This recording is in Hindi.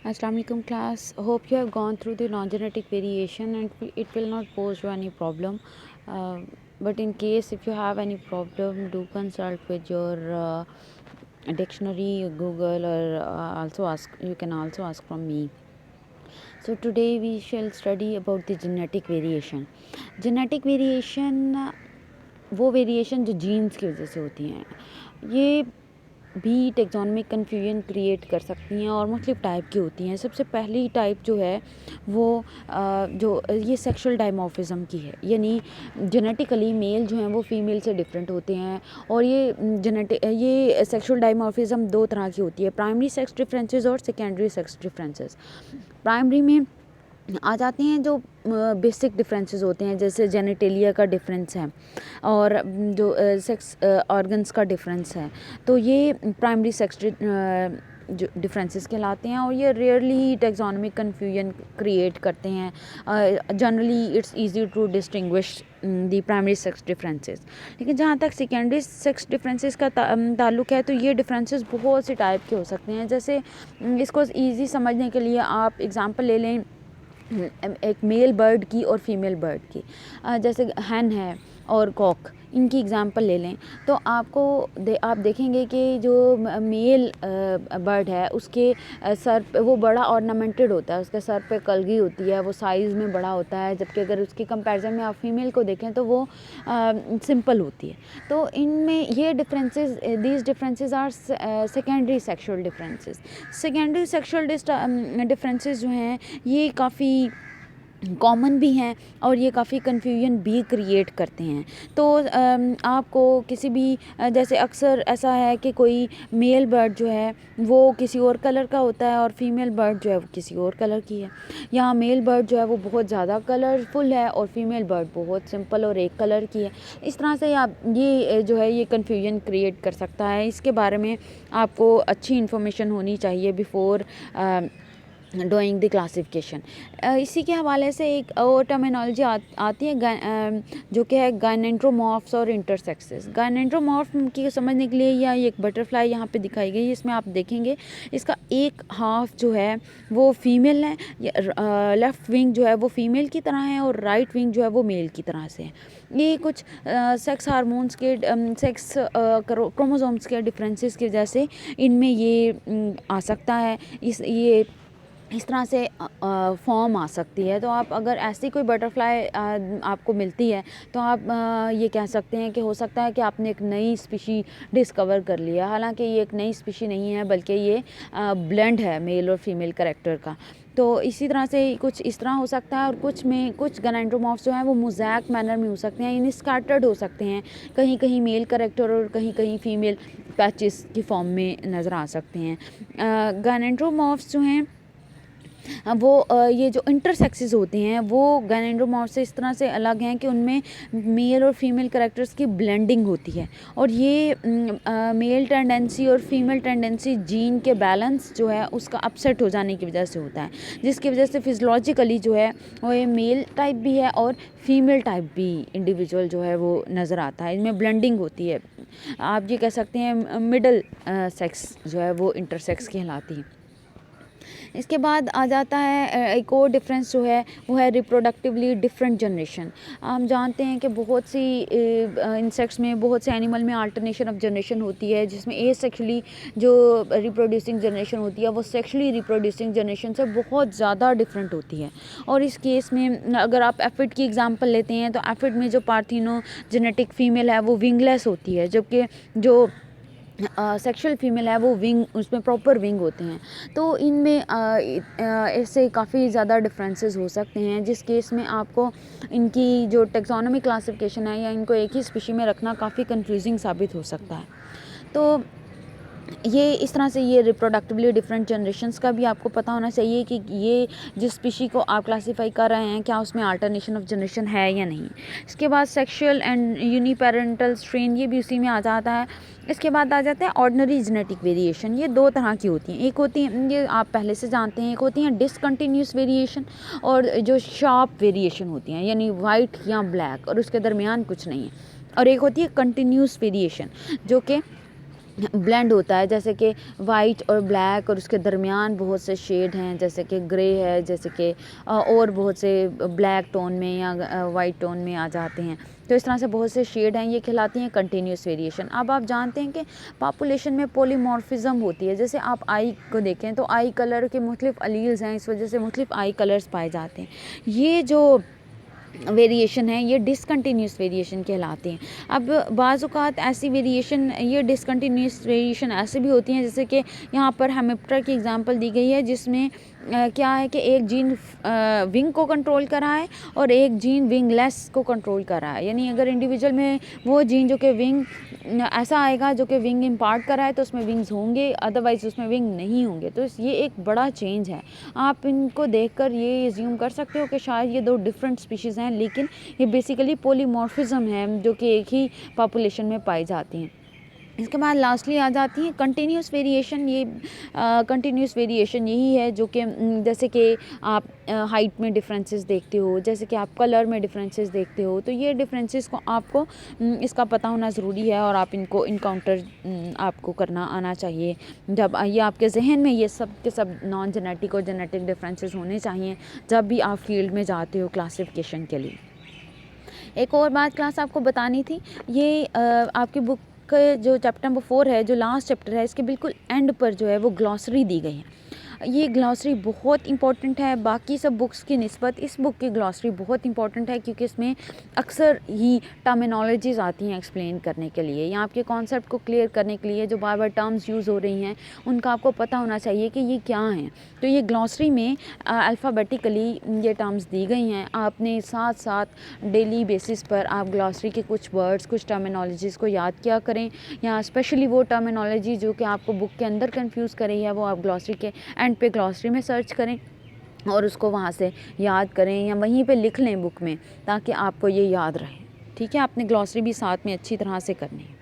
Assalamu alaikum class. Hope you have gone through the non-genetic variation and it will not pose you any problem. Uh, but in case if you have any problem, do consult with your dictionary, Google, or also ask. You can also ask from me. So today we shall study about the genetic variation. Genetic variation वो वेरिएशन जो जीन्स की वजह से होती हैं, ये भी टेक्सोनोमिक कन्फ्यूजन क्रिएट कर सकती हैं और मुख्तलिफ टाइप की होती हैं। सबसे पहली टाइप जो है वो जो ये सेक्सुअल डायमॉर्फिज्म की है, यानी जेनेटिकली मेल जो हैं वो फीमेल से डिफरेंट होते हैं। और ये सेक्सुअल डायमॉर्फिज्म दो तरह की होती है, प्राइमरी सेक्स डिफरेंसेस और सेकेंडरी सेक्स डिफरेंसेस। प्राइमरी में आ जाते हैं जो बेसिक डिफरेंसेस होते हैं, जैसे जेनिटेलिया का डिफरेंस है और जो सेक्स ऑर्गन्स का डिफरेंस है, तो ये प्राइमरी सेक्स जो डिफरेंसेस कहलाते हैं और ये रेयरली टेक्सोनोमिक कन्फ्यूजन क्रिएट करते हैं। Generally it's easy to distinguish the primary sex differences. लेकिन जहाँ तक सेकेंडरी सेक्स डिफरेंसेस का ताल्लुक़ है, तो ये डिफरेंसेस बहुत से टाइप के हो सकते हैं। जैसे इसको ईजी समझने के लिए आप एग्ज़ाम्पल ले लें एक मेल बर्ड की और फीमेल बर्ड की। जैसे हैन है और कॉक, इनकी एग्ज़ाम्पल ले लें तो आप देखेंगे कि जो मेल बर्ड है उसके सर पे वो बड़ा ऑर्नामेंटेड होता है, उसके सर पे कलगी होती है, वो साइज़ में बड़ा होता है। जबकि अगर उसकी कंपैरिजन में आप फीमेल को देखें तो वो सिंपल होती है। तो इनमें ये differences, these differences are secondary sexual differences. Secondary sexual differences जो हैं ये काफ़ी कॉमन भी हैं और ये काफ़ी कन्फ्यूजन भी क्रिएट करते हैं। तो आपको किसी भी जैसे अक्सर ऐसा है कि कोई मेल बर्ड जो है वो किसी और कलर का होता है और फीमेल बर्ड जो है वो किसी और कलर की है। यहाँ मेल बर्ड जो है वो बहुत ज़्यादा कलरफुल है और फीमेल बर्ड बहुत सिंपल और एक कलर की है। इस तरह से आप ये जो है ये कन्फ्यूजन क्रिएट कर सकता है। इसके बारे में आपको अच्छी इन्फॉर्मेशन होनी चाहिए बिफोर डूइंग द क्लासिफिकेशन। इसी के हवाले से एक और टर्मिनोलॉजी आती है जो कि है गायनेंड्रोमॉर्फ्स और इंटरसेक्सेस। गायनेंड्रोमॉर्फ की समझने के लिए या एक बटरफ्लाई यहाँ पे दिखाई गई है, इसमें आप देखेंगे इसका एक हाफ जो है वो फीमेल है, लेफ़्ट विंग जो है वो फीमेल की तरह है और राइट विंग जो है वो मेल की तरह से है। ये कुछ सेक्स हार्मोन्स के सेक्स क्रोमोसोम्स के डिफरेंसेस की वजह से इनमें ये आ सकता है, इस तरह से फॉर्म आ सकती है। तो आप अगर ऐसी कोई बटरफ्लाई आपको मिलती है तो आप ये कह सकते हैं कि हो सकता है कि आपने एक नई स्पीशी डिस्कवर कर लिया। हालांकि ये एक नई स्पीशी नहीं है बल्कि ये ब्लेंड है मेल और फीमेल कैरेक्टर का। तो इसी तरह से कुछ इस तरह हो सकता है और कुछ गैनेंड्रोमॉर्फ्स जो हैं वो मोज़ैक मैनर में हो सकते हैं, यानी स्कैटर्ड हो सकते हैं, कहीं कहीं मेल कैरेक्टर और कहीं कहीं फीमेल पैचेस की फॉर्म में नज़र आ सकते हैं। गैनेंड्रोमॉर्फ्स जो हैं वो ये जो इंटरसेक्सेस होते हैं वो गैनेंड्रोमॉर्फ से इस तरह से अलग हैं कि उनमें मेल और फीमेल कैरेक्टर्स की ब्लेंडिंग होती है और ये मेल टेंडेंसी और फीमेल टेंडेंसी जीन के बैलेंस जो है उसका अपसेट हो जाने की वजह से होता है, जिसकी वजह से फिजियोलॉजिकली जो है वो ये मेल टाइप भी है और फीमेल टाइप भी इंडिविजुअल जो है वो नज़र आता है। इनमें ब्लेंडिंग होती है, आप ये कह सकते हैं मिडल सेक्स जो है वो इंटरसेक्स कहलाती है। इसके बाद आ जाता है एक और डिफरेंस जो है वो है रिप्रोडक्टिवली डिफरेंट जनरेशन। हम जानते हैं कि बहुत सी इंसेक्ट्स में, बहुत से एनिमल में अल्टरनेशन ऑफ जनरेशन होती है, जिसमें एसेक्सुअली जो रिप्रोड्यूसिंग जनरेशन होती है वो सेक्सुअली रिप्रोड्यूसिंग जनरेशन से बहुत ज़्यादा डिफरेंट होती है। और इस केस में अगर आप एफिड की एग्जांपल लेते हैं तो एफिड में जो पार्थिनोजेनेटिक फीमेल है वो विंगलेस होती है, जबकि जो सेक्सुअल फीमेल है वो विंग, उसमें प्रॉपर विंग होते हैं। तो इनमें ऐसे काफ़ी ज़्यादा डिफरेंसेस हो सकते हैं, जिस केस में आपको इनकी जो टेक्सोनोमी क्लासिफिकेशन है या इनको एक ही स्पीशी में रखना काफ़ी कंफ्यूजिंग साबित हो सकता है। तो ये इस तरह से ये रिप्रोडक्टिवली डिफरेंट जनरेशन्स का भी आपको पता होना चाहिए कि ये जिस स्पीशी को आप क्लासीफाई कर रहे हैं क्या उसमें अल्टरनेशन ऑफ जनरेशन है या नहीं। इसके बाद सेक्सुअल एंड यूनिपेरेंटल स्ट्रेन, ये भी उसी में आ जाता है। इसके बाद आ जाता है ऑर्डिनरी जेनेटिक वेरिएशन। ये दो तरह की होती हैं, एक होती है ये आप पहले से जानते हैं, एक होती हैं डिसकंटिन्यूस वेरिएशन और जो शार्प वेरिएशन होती हैं यानी वाइट या ब्लैक और उसके दरमियान कुछ नहीं है, और एक होती है कंटिन्यूस वेरिएशन जो कि ब्लेंड होता है, जैसे कि वाइट और ब्लैक, और उसके दरमियान बहुत से शेड हैं, जैसे कि ग्रे है, जैसे कि और बहुत से ब्लैक टोन में या वाइट टोन में आ जाते हैं। तो इस तरह से बहुत से शेड हैं, ये कहलाती हैं कंटिन्यूस वेरिएशन। अब आप जानते हैं कि पॉपुलेशन में पॉलीमॉर्फिज्म होती है। जैसे आप आई को देखें तो आई कलर के मुख्तलिफ अलील्स हैं, इस वजह से मुख्तलिफ आई कलर्स पाए जाते हैं। ये जो वेरिएशन है ये डिसकंटिन्यूस वेरिएशन कहलाते हैं। अब बाज़ औक़ात ऐसी वेरिएशन, ये डिसकंटिन्यूस वेरिएशन ऐसे भी होती हैं, जैसे कि यहाँ पर हेमिप्टेरा की एग्जांपल दी गई है, जिसमें क्या है कि एक जीन विंग को कंट्रोल कर रहा है और एक जीन विंगलेस को कंट्रोल कर रहा है। यानी अगर इंडिविजुअल में वो जीन जो कि विंग ऐसा आएगा जो कि विंग इम्पार्ट कर रहा है तो उसमें विंग्स होंगे, अदरवाइज़ उसमें विंग नहीं होंगे। तो ये एक बड़ा चेंज है। आप इनको देखकर ये अज्यूम कर सकते हो कि शायद ये दो डिफरेंट स्पीशीज़ हैं, लेकिन ये बेसिकली पॉलीमॉर्फिज्म है जो कि एक ही पॉपुलेशन में पाई जाती हैं। इसके बाद लास्टली आ जाती है कंटिन्यूस वेरिएशन। ये कंटिन्यूस वेरिएशन यही है जो कि जैसे कि आप हाइट में डिफरेंसेस देखते हो, जैसे कि आप कलर में डिफरेंसेस देखते हो, तो ये डिफरेंसेस को आपको इसका पता होना ज़रूरी है और आप इनको इनकाउंटर आपको करना आना चाहिए। जब ये आपके जहन में ये सब के सब नॉन जेनेटिक और जेनेटिक डिफरेंसेस होने चाहिए जब भी आप फील्ड में जाते हो क्लासिफिकेशन के लिए। एक और बात क्लास आपको बतानी थी, ये आपकी बुक का जो चैप्टर नंबर 4 है, जो लास्ट चैप्टर है, इसके बिल्कुल एंड पर जो है वो ग्लॉसरी दी गई है। ये ग्लॉसरी बहुत इंपॉर्टेंट है, बाकी सब बुक्स की निस्बत इस बुक की ग्लॉसरी बहुत इंपॉर्टेंट है, क्योंकि इसमें अक्सर ही टर्मिनोलॉजीज़ आती हैं एक्सप्लेन करने के लिए या आपके कॉन्सेप्ट को क्लियर करने के लिए। जो बार बार टर्म्स यूज़ हो रही हैं उनका आपको पता होना चाहिए कि ये क्या हैं। तो ये ग्लॉसरी में अल्फ़ाबेटिकली ये टर्म्स दी गई हैं। आपने साथ साथ डेली बेसिस पर आप ग्लॉसरी के कुछ वर्ड्स, कुछ टर्मिनोलॉजीज़ को याद किया करें, या स्पेशली वो टर्मिनोलॉजी जो कि आपको बुक के अंदर कंफ्यूज कर रही है वो आप ग्लॉसरी के एंड पे ग्लॉसरी में सर्च करें और उसको वहाँ से याद करें या वहीं पे लिख लें बुक में, ताकि आपको ये याद रहे। ठीक है, आपने ग्लॉसरी भी साथ में अच्छी तरह से करनी है।